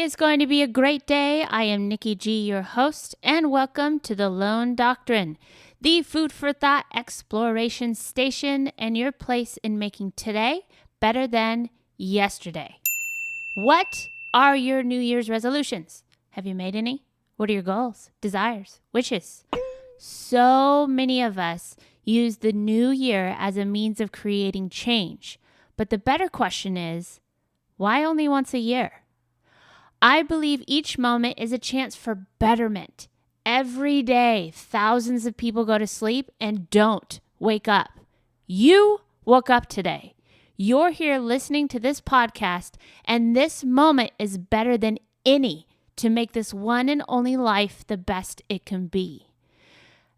Today is going to be a great day. I am Nikki G, your host, and welcome to the Lone Doctrine, the food for thought exploration station and your place in making today better than yesterday. What are your New Year's resolutions? Have you made any? What are your goals, desires, wishes? So many of us use the new year as a means of creating change, but the better question is, why only once a year? I believe each moment is a chance for betterment. Every day, thousands of people go to sleep and don't wake up. You woke up today. You're here listening to this podcast, and this moment is better than any to make this one and only life the best it can be.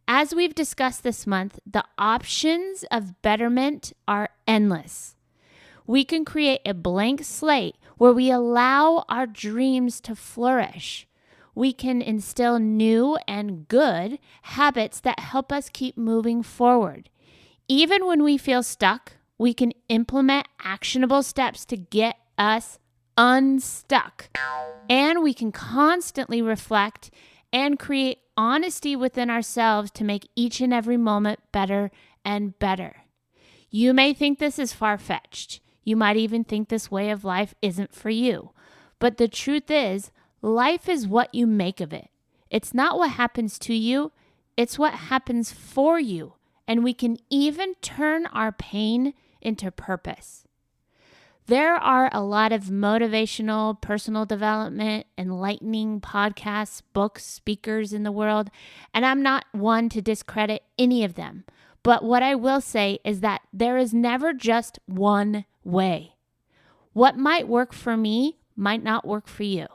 As we've discussed this month, the options of betterment are endless. We can create a blank slate where we allow our dreams to flourish. We can instill new and good habits that help us keep moving forward. Even when we feel stuck, we can implement actionable steps to get us unstuck. And we can constantly reflect and create honesty within ourselves to make each and every moment better and better. You may think this is far-fetched. You might even think this way of life isn't for you. But the truth is, life is what you make of it. It's not what happens to you, it's what happens for you. And we can even turn our pain into purpose. There are a lot of motivational, personal development, enlightening podcasts, books, speakers in the world, and I'm not one to discredit any of them. But what I will say is that there is never just one way. What might work for me might not work for you.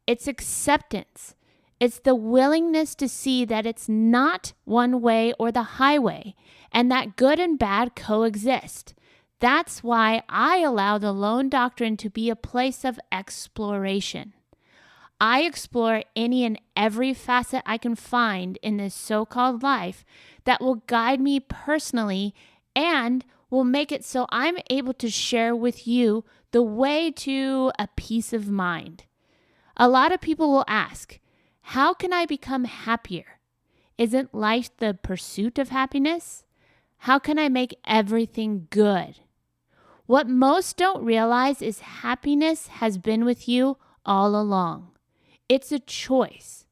It's acceptance. It's the willingness to see that it's not one way or the highway, and that good and bad coexist. That's why I allow the Lone Doctrine to be a place of exploration. I explore any and every facet I can find in this so-called life that will guide me personally and will make it so I'm able to share with you the way to a peace of mind. A lot of people will ask, how can I become happier? Isn't life the pursuit of happiness? How can I make everything good? What most don't realize is happiness has been with you all along. It's a choice.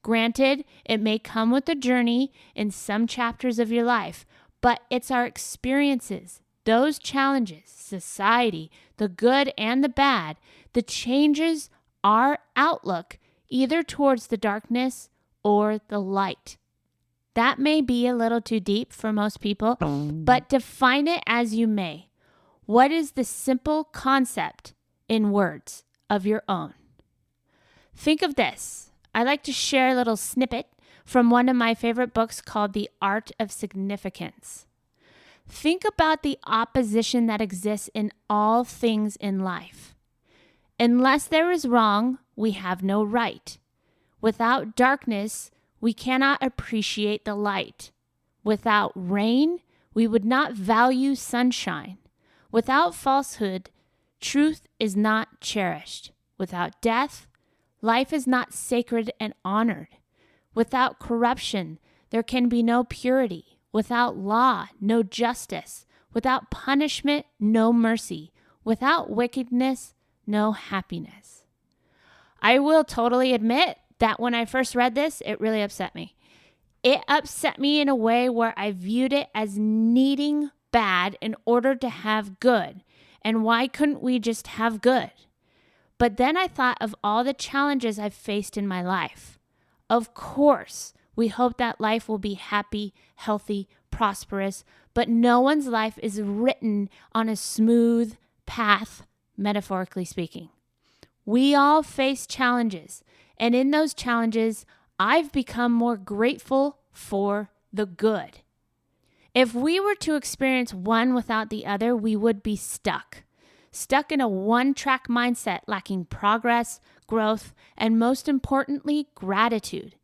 Granted, it may come with a journey in some chapters of your life, but it's our experiences, those challenges, society, the good and the bad, that changes our outlook either towards the darkness or the light. That may be a little too deep for most people, but define it as you may. What is the simple concept in words of your own? Think of this. I like to share a little snippet from one of my favorite books called The Art of Significance. Think about the opposition that exists in all things in life. Unless there is wrong, we have no right. Without darkness, we cannot appreciate the light. Without rain, we would not value sunshine. Without falsehood, truth is not cherished. Without death, life is not sacred and honored. Without corruption, there can be no purity. Without law, no justice. Without punishment, no mercy. Without wickedness, no happiness. I will totally admit that when I first read this, it really upset me. It upset me in a way where I viewed it as needing bad in order to have good. And why couldn't we just have good? But then I thought of all the challenges I've faced in my life. Of course, we hope that life will be happy, healthy, prosperous, but no one's life is written on a smooth path, metaphorically speaking. We all face challenges, and in those challenges, I've become more grateful for the good. If we were to experience one without the other, we would be stuck in a one-track mindset, lacking progress, growth, and most importantly, gratitude.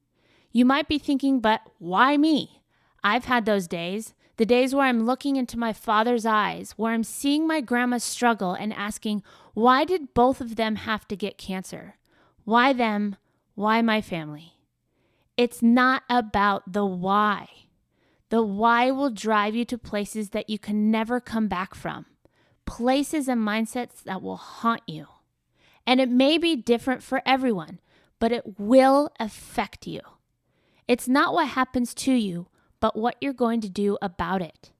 You might be thinking, but why me? I've had those days, the days where I'm looking into my father's eyes, where I'm seeing my grandma struggle and asking, why did both of them have to get cancer? Why them? Why my family? It's not about the why. The why will drive you to places that you can never come back from, places and mindsets that will haunt you. And it may be different for everyone, but it will affect you. It's not what happens to you, but what you're going to do about it.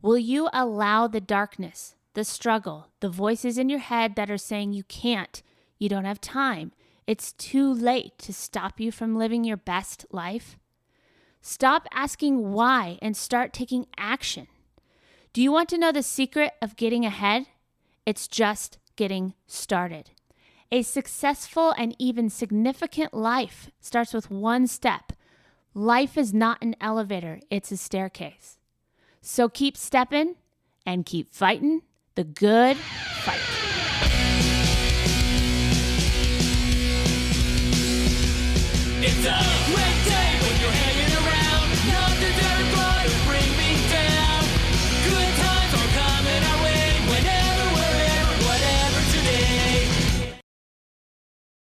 Will you allow the darkness, the struggle, the voices in your head that are saying you can't, you don't have time, it's too late to stop you from living your best life? Stop asking why and start taking action. Do you want to know the secret of getting ahead? It's just getting started. A successful and even significant life starts with one step. Life is not an elevator, it's a staircase. So keep stepping and keep fighting the good fight.